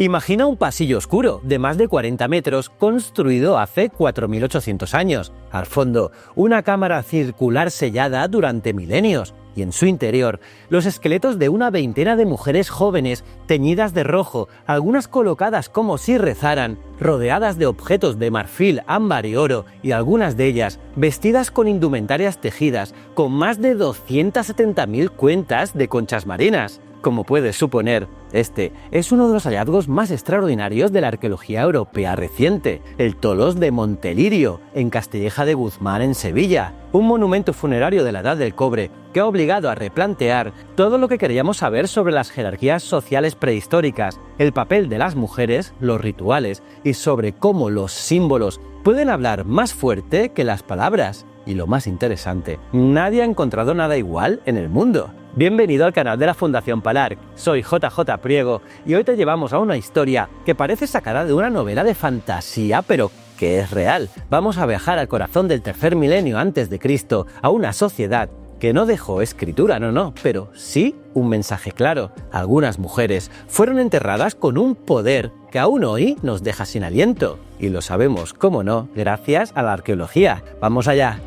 Imagina un pasillo oscuro de más de 40 metros construido hace 4.800 años. Al fondo, una cámara circular sellada durante milenios. Y en su interior, los esqueletos de una veintena de mujeres jóvenes teñidas de rojo, algunas colocadas como si rezaran, rodeadas de objetos de marfil, ámbar y oro, y algunas de ellas vestidas con indumentarias tejidas, con más de 270.000 cuentas de conchas marinas. Como puedes suponer, este es uno de los hallazgos más extraordinarios de la arqueología europea reciente, el Tolos de Montelirio, en Castilleja de Guzmán, en Sevilla, un monumento funerario de la Edad del Cobre que ha obligado a replantear todo lo que queríamos saber sobre las jerarquías sociales prehistóricas, el papel de las mujeres, los rituales y sobre cómo los símbolos pueden hablar más fuerte que las palabras. Y lo más interesante, nadie ha encontrado nada igual en el mundo. Bienvenido al canal de la Fundación Palarc, soy JJ Priego y hoy te llevamos a una historia que parece sacada de una novela de fantasía, pero que es real. Vamos a viajar al corazón del tercer milenio antes de Cristo, a una sociedad que no dejó escritura, no, pero sí un mensaje claro. Algunas mujeres fueron enterradas con un poder que aún hoy nos deja sin aliento. Y lo sabemos, cómo no, gracias a la arqueología. ¡Vamos allá!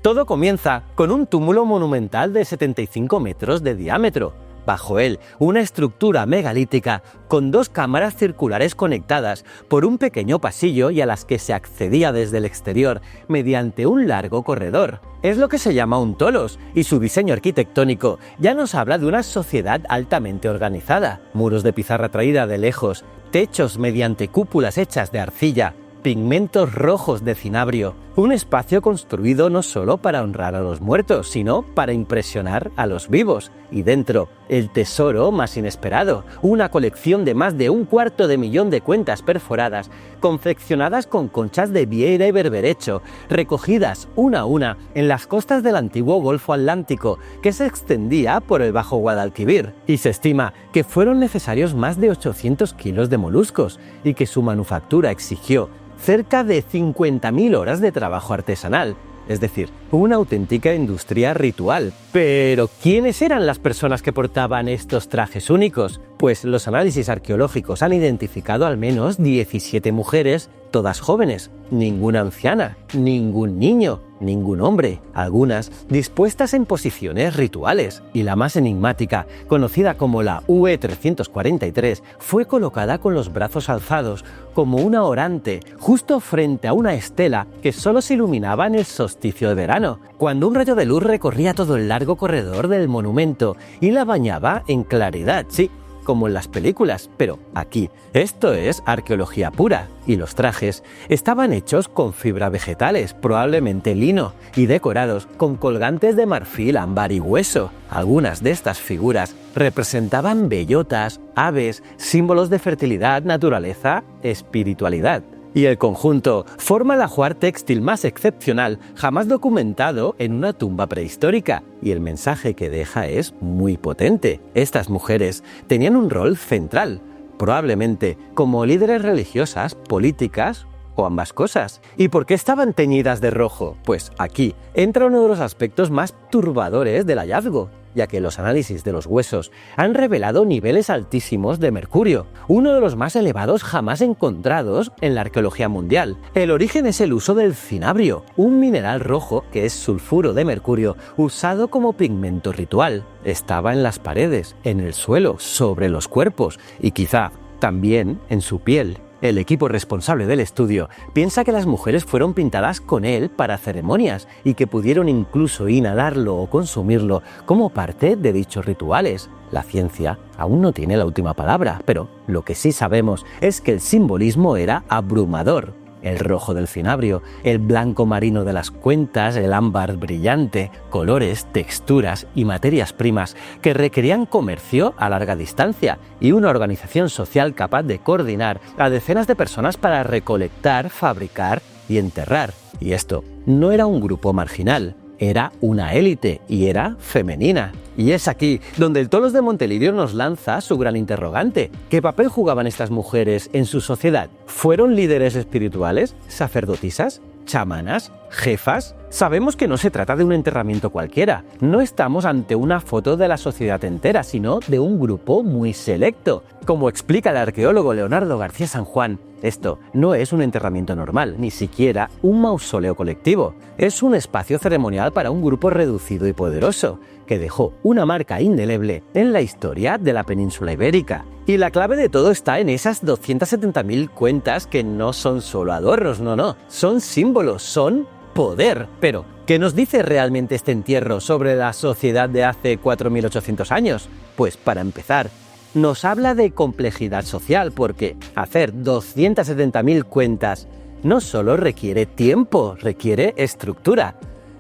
Todo comienza con un túmulo monumental de 75 metros de diámetro. Bajo él, una estructura megalítica con dos cámaras circulares conectadas por un pequeño pasillo y a las que se accedía desde el exterior mediante un largo corredor. Es lo que se llama un tolos, y su diseño arquitectónico ya nos habla de una sociedad altamente organizada. Muros de pizarra traída de lejos, techos mediante cúpulas hechas de arcilla, pigmentos rojos de cinabrio, un espacio construido no solo para honrar a los muertos, sino para impresionar a los vivos. Y dentro, el tesoro más inesperado, una colección de más de 250.000 de cuentas perforadas, confeccionadas con conchas de vieira y berberecho, recogidas una a una en las costas del antiguo Golfo Atlántico, que se extendía por el Bajo Guadalquivir. Y se estima que fueron necesarios más de 800 kilos de moluscos, y que su manufactura exigió cerca de 50.000 horas de trabajo artesanal, es decir, una auténtica industria ritual. Pero, ¿quiénes eran las personas que portaban estos trajes únicos? Pues los análisis arqueológicos han identificado al menos 17 mujeres, todas jóvenes, ninguna anciana, ningún niño, ningún hombre, algunas dispuestas en posiciones rituales, y la más enigmática, conocida como la UE343, fue colocada con los brazos alzados como una orante justo frente a una estela que solo se iluminaba en el solsticio de verano, cuando un rayo de luz recorría todo el largo corredor del monumento y la bañaba en claridad, sí, como en las películas, pero aquí esto es arqueología pura, y los trajes estaban hechos con fibra vegetales, probablemente lino, y decorados con colgantes de marfil, ámbar y hueso. Algunas de estas figuras representaban bellotas, aves, símbolos de fertilidad, naturaleza, espiritualidad. Y el conjunto forma el ajuar textil más excepcional jamás documentado en una tumba prehistórica. Y el mensaje que deja es muy potente. Estas mujeres tenían un rol central, probablemente como líderes religiosas, políticas o ambas cosas. ¿Y por qué estaban teñidas de rojo? Pues aquí entra uno de los aspectos más turbadores del hallazgo, ya que los análisis de los huesos han revelado niveles altísimos de mercurio, uno de los más elevados jamás encontrados en la arqueología mundial. El origen es el uso del cinabrio, un mineral rojo que es sulfuro de mercurio usado como pigmento ritual. Estaba en las paredes, en el suelo, sobre los cuerpos y quizá también en su piel. El equipo responsable del estudio piensa que las mujeres fueron pintadas con él para ceremonias y que pudieron incluso inhalarlo o consumirlo como parte de dichos rituales. La ciencia aún no tiene la última palabra, pero lo que sí sabemos es que el simbolismo era abrumador. El rojo del cinabrio, el blanco marino de las cuentas, el ámbar brillante, colores, texturas y materias primas que requerían comercio a larga distancia y una organización social capaz de coordinar a decenas de personas para recolectar, fabricar y enterrar. Y esto no era un grupo marginal. era una élite y era femenina. Y es aquí donde el Tolos de Montelirio nos lanza su gran interrogante. ¿Qué papel jugaban estas mujeres en su sociedad? ¿Fueron líderes espirituales? ¿Sacerdotisas? ¿Chamanas? ¿Jefas? Sabemos que no se trata de un enterramiento cualquiera. No estamos ante una foto de la sociedad entera, sino de un grupo muy selecto. Como explica el arqueólogo Leonardo García San Juan, esto no es un enterramiento normal, ni siquiera un mausoleo colectivo. Es un espacio ceremonial para un grupo reducido y poderoso, que dejó una marca indeleble en la historia de la península ibérica. Y la clave de todo está en esas 270.000 cuentas que no son solo adornos, no, son símbolos, son poder. Pero, ¿qué nos dice realmente este entierro sobre la sociedad de hace 4.800 años? Pues para empezar, nos habla de complejidad social, porque hacer 270.000 cuentas no solo requiere tiempo, requiere estructura.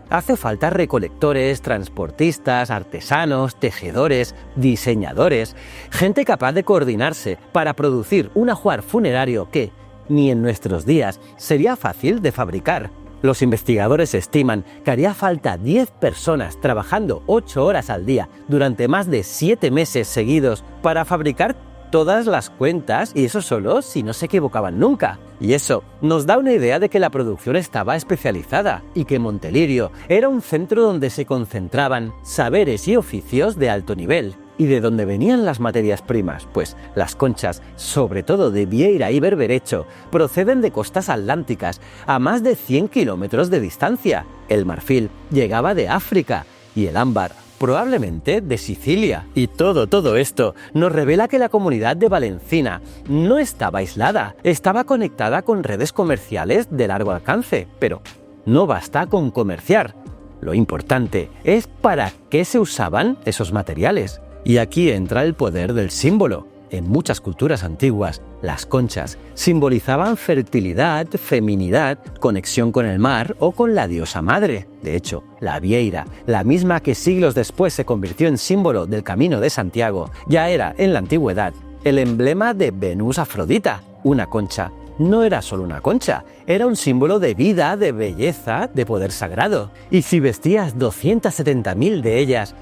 Hace falta recolectores, transportistas, artesanos, tejedores, diseñadores, gente capaz de coordinarse para producir un ajuar funerario que, ni en nuestros días, sería fácil de fabricar. Los investigadores estiman que haría falta 10 personas trabajando 8 horas al día durante más de 7 meses seguidos para fabricar todas las cuentas, y eso solo si no se equivocaban nunca. Y eso nos da una idea de que la producción estaba especializada y que Montelirio era un centro donde se concentraban saberes y oficios de alto nivel. ¿Y de dónde venían las materias primas? Pues las conchas, sobre todo de Vieira y Berberecho, proceden de costas atlánticas a más de 100 kilómetros de distancia. El marfil llegaba de África y el ámbar probablemente de Sicilia. Y todo esto nos revela que la comunidad de Valencina no estaba aislada, estaba conectada con redes comerciales de largo alcance. Pero no basta con comerciar. Lo importante es para qué se usaban esos materiales. Y aquí entra el poder del símbolo. En muchas culturas antiguas, las conchas simbolizaban fertilidad, feminidad, conexión con el mar o con la diosa madre. De hecho, la vieira, la misma que siglos después se convirtió en símbolo del Camino de Santiago, ya era, en la antigüedad, el emblema de Venus Afrodita. Una concha no era solo una concha, era un símbolo de vida, de belleza, de poder sagrado. Y si vestías 270.000 de ellas,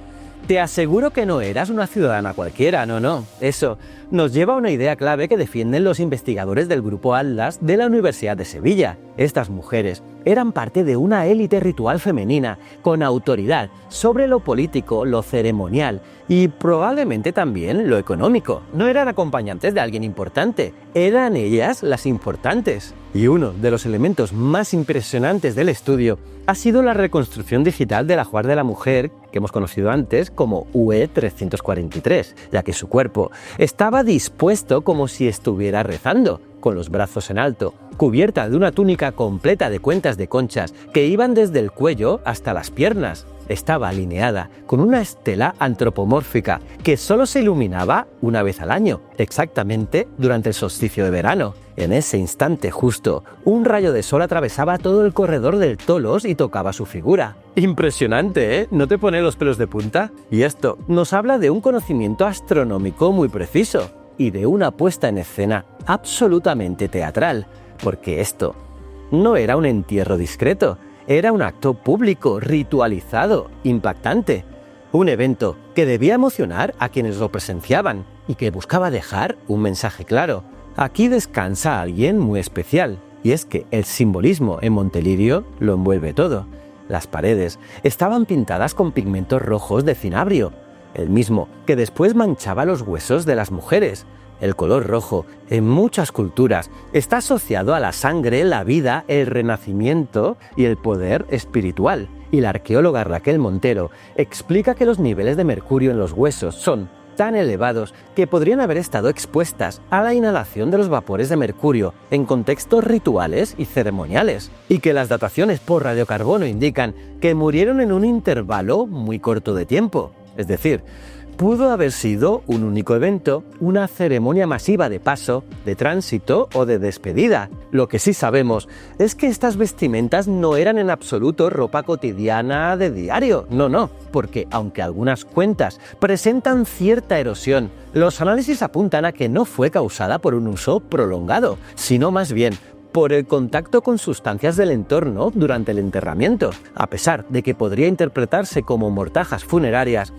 te aseguro que no eras una ciudadana cualquiera, no. Eso nos lleva a una idea clave que defienden los investigadores del Grupo Atlas de la Universidad de Sevilla. Estas mujeres eran parte de una élite ritual femenina con autoridad sobre lo político, lo ceremonial y probablemente también lo económico. No eran acompañantes de alguien importante, eran ellas las importantes. Y uno de los elementos más impresionantes del estudio ha sido la reconstrucción digital del ajuar de la mujer, que hemos conocido antes como UE343, ya que su cuerpo estaba dispuesto como si estuviera rezando, con los brazos en alto, cubierta de una túnica completa de cuentas de conchas que iban desde el cuello hasta las piernas. Estaba alineada con una estela antropomórfica que solo se iluminaba una vez al año, exactamente durante el solsticio de verano. En ese instante justo, un rayo de sol atravesaba todo el corredor del Tolos y tocaba su figura. Impresionante, ¿eh? ¿No te pone los pelos de punta? Y esto nos habla de un conocimiento astronómico muy preciso y de una puesta en escena absolutamente teatral, porque esto no era un entierro discreto, era un acto público, ritualizado, impactante. Un evento que debía emocionar a quienes lo presenciaban y que buscaba dejar un mensaje claro. Aquí descansa alguien muy especial, y es que el simbolismo en Montelirio lo envuelve todo. Las paredes estaban pintadas con pigmentos rojos de cinabrio, el mismo que después manchaba los huesos de las mujeres. El color rojo, en muchas culturas, está asociado a la sangre, la vida, el renacimiento y el poder espiritual. Y la arqueóloga Raquel Montero explica que los niveles de mercurio en los huesos son tan elevados que podrían haber estado expuestas a la inhalación de los vapores de mercurio en contextos rituales y ceremoniales, y que las dataciones por radiocarbono indican que murieron en un intervalo muy corto de tiempo. Es decir, pudo haber sido un único evento, una ceremonia masiva de paso, de tránsito o de despedida. Lo que sí sabemos es que estas vestimentas no eran en absoluto ropa cotidiana de diario, no, porque aunque algunas cuentas presentan cierta erosión, los análisis apuntan a que no fue causada por un uso prolongado, sino más bien por el contacto con sustancias del entorno durante el enterramiento. A pesar de que podría interpretarse como mortajas funerarias,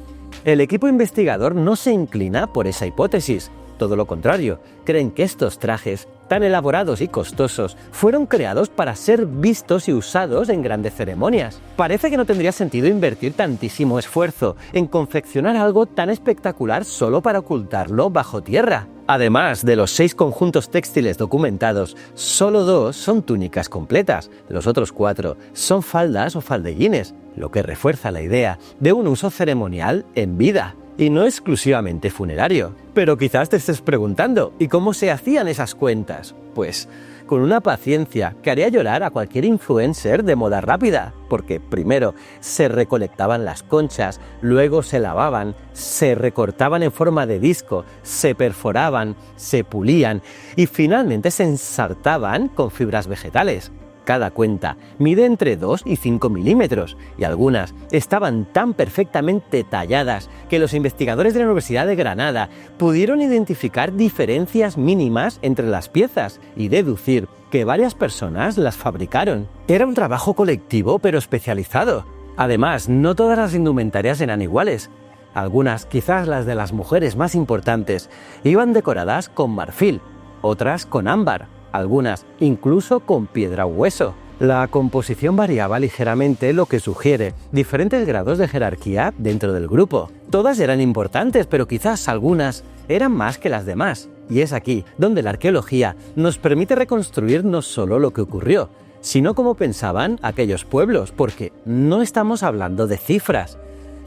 el equipo investigador no se inclina por esa hipótesis. Todo lo contrario, creen que estos trajes, tan elaborados y costosos, fueron creados para ser vistos y usados en grandes ceremonias. Parece que no tendría sentido invertir tantísimo esfuerzo en confeccionar algo tan espectacular solo para ocultarlo bajo tierra. Además de los 6 conjuntos textiles documentados, solo 2 son túnicas completas, los otros 4 son faldas o faldellines, lo que refuerza la idea de un uso ceremonial en vida, y no exclusivamente funerario. Pero quizás te estés preguntando, ¿y cómo se hacían esas cuentas? Pues con una paciencia que haría llorar a cualquier influencer de moda rápida, porque primero se recolectaban las conchas, luego se lavaban, se recortaban en forma de disco, se perforaban, se pulían y finalmente se ensartaban con fibras vegetales. Cada cuenta mide entre 2 y 5 milímetros y algunas estaban tan perfectamente talladas que los investigadores de la Universidad de Granada pudieron identificar diferencias mínimas entre las piezas y deducir que varias personas las fabricaron. Era un trabajo colectivo pero especializado. Además, no todas las indumentarias eran iguales. Algunas, quizás las de las mujeres más importantes, iban decoradas con marfil, otras con ámbar, algunas incluso con piedra o hueso. La composición variaba ligeramente, lo que sugiere diferentes grados de jerarquía dentro del grupo. Todas eran importantes, pero quizás algunas eran más que las demás. Y es aquí donde la arqueología nos permite reconstruir no solo lo que ocurrió, sino cómo pensaban aquellos pueblos, porque no estamos hablando de cifras,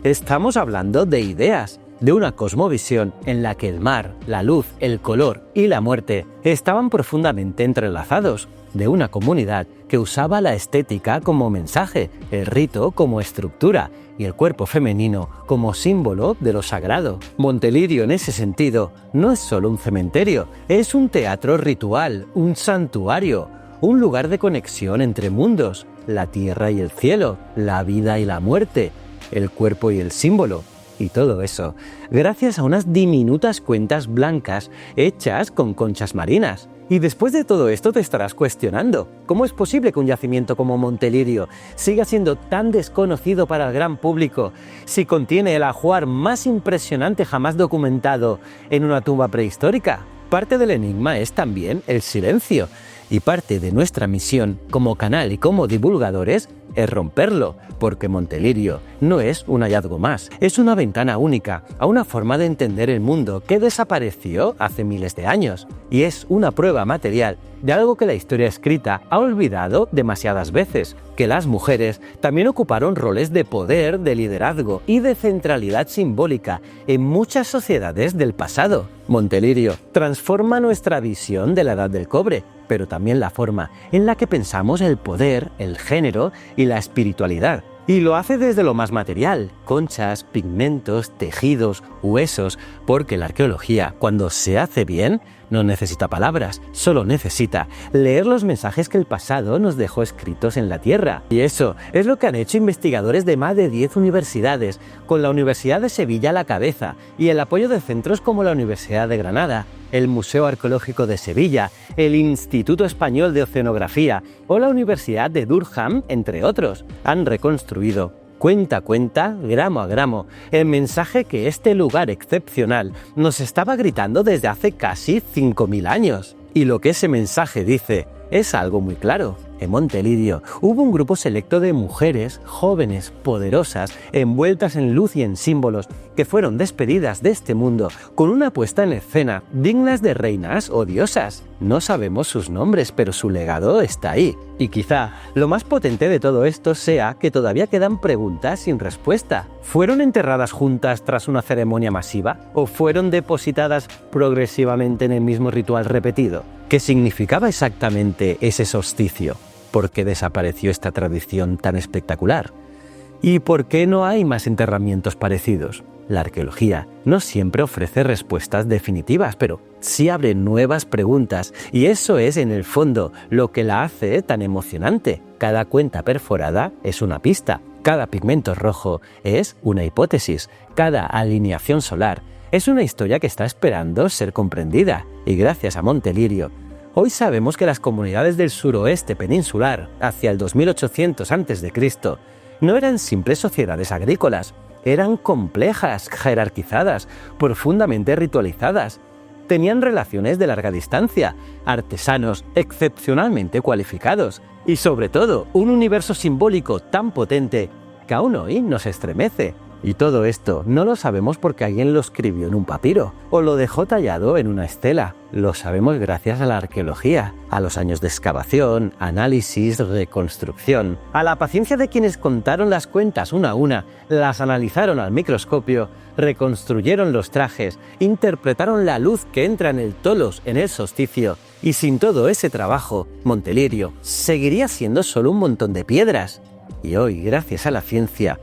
estamos hablando de ideas, de una cosmovisión en la que el mar, la luz, el color y la muerte estaban profundamente entrelazados, de una comunidad que usaba la estética como mensaje, el rito como estructura y el cuerpo femenino como símbolo de lo sagrado. Montelirio, en ese sentido, no es solo un cementerio, es un teatro ritual, un santuario, un lugar de conexión entre mundos, la tierra y el cielo, la vida y la muerte, el cuerpo y el símbolo. Y todo eso, gracias a unas diminutas cuentas blancas hechas con conchas marinas. Y después de todo esto te estarás cuestionando, ¿cómo es posible que un yacimiento como Montelirio siga siendo tan desconocido para el gran público si contiene el ajuar más impresionante jamás documentado en una tumba prehistórica? Parte del enigma es también el silencio, y parte de nuestra misión como canal y como divulgadores es romperlo, porque Montelirio no es un hallazgo más, es una ventana única a una forma de entender el mundo que desapareció hace miles de años, y es una prueba material de algo que la historia escrita ha olvidado demasiadas veces, que las mujeres también ocuparon roles de poder, de liderazgo y de centralidad simbólica en muchas sociedades del pasado. Montelirio transforma nuestra visión de la Edad del Cobre, pero también la forma en la que pensamos el poder, el género y la espiritualidad. Y lo hace desde lo más material, conchas, pigmentos, tejidos, huesos, porque la arqueología, cuando se hace bien, no necesita palabras, solo necesita leer los mensajes que el pasado nos dejó escritos en la tierra. Y eso es lo que han hecho investigadores de más de 10 universidades, con la Universidad de Sevilla a la cabeza, y el apoyo de centros como la Universidad de Granada, el Museo Arqueológico de Sevilla, el Instituto Español de Oceanografía o la Universidad de Durham, entre otros. Han reconstruido, cuenta a cuenta, gramo a gramo, el mensaje que este lugar excepcional nos estaba gritando desde hace casi 5.000 años. Y lo que ese mensaje dice es algo muy claro. En Montelirio hubo un grupo selecto de mujeres jóvenes, poderosas, envueltas en luz y en símbolos, que fueron despedidas de este mundo con una puesta en escena dignas de reinas o diosas. No sabemos sus nombres, pero su legado está ahí. Y quizá lo más potente de todo esto sea que todavía quedan preguntas sin respuesta. ¿Fueron enterradas juntas tras una ceremonia masiva? ¿O fueron depositadas progresivamente en el mismo ritual repetido? ¿Qué significaba exactamente ese solsticio? ¿Por qué desapareció esta tradición tan espectacular? ¿Y por qué no hay más enterramientos parecidos? La arqueología no siempre ofrece respuestas definitivas, pero sí abre nuevas preguntas, y eso es, en el fondo, lo que la hace tan emocionante. Cada cuenta perforada es una pista, cada pigmento rojo es una hipótesis, cada alineación solar es una historia que está esperando ser comprendida, y gracias a Montelirio, Hoy sabemos que las comunidades del suroeste peninsular, hacia el 2800 a.C., no eran simples sociedades agrícolas, eran complejas, jerarquizadas, profundamente ritualizadas. Tenían relaciones de larga distancia, artesanos excepcionalmente cualificados y, sobre todo, un universo simbólico tan potente que aún hoy nos estremece. Y todo esto no lo sabemos porque alguien lo escribió en un papiro o lo dejó tallado en una estela. Lo sabemos gracias a la arqueología, a los años de excavación, análisis, reconstrucción, a la paciencia de quienes contaron las cuentas una a una, las analizaron al microscopio, reconstruyeron los trajes, interpretaron la luz que entra en el tolos en el solsticio. Y sin todo ese trabajo, Montelirio seguiría siendo solo un montón de piedras. Y hoy, gracias a la ciencia,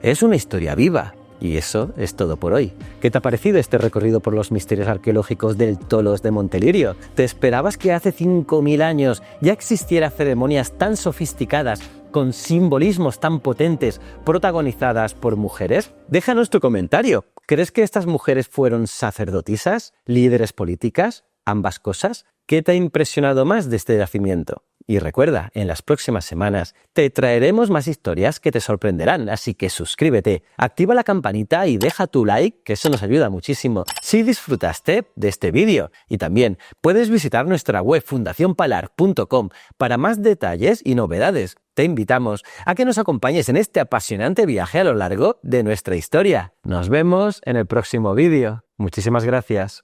es una historia viva. Y eso es todo por hoy. ¿Qué te ha parecido este recorrido por los misterios arqueológicos del Tolos de Montelirio? ¿Te esperabas que hace 5000 años ya existieran ceremonias tan sofisticadas, con simbolismos tan potentes, protagonizadas por mujeres? Déjanos tu comentario. ¿Crees que estas mujeres fueron sacerdotisas, líderes políticas, ambas cosas? ¿Qué te ha impresionado más de este yacimiento? Y recuerda, en las próximas semanas te traeremos más historias que te sorprenderán, así que suscríbete, activa la campanita y deja tu like, que eso nos ayuda muchísimo, si disfrutaste de este vídeo. Y también puedes visitar nuestra web fundacionpalar.com para más detalles y novedades. Te invitamos a que nos acompañes en este apasionante viaje a lo largo de nuestra historia. Nos vemos en el próximo vídeo. Muchísimas gracias.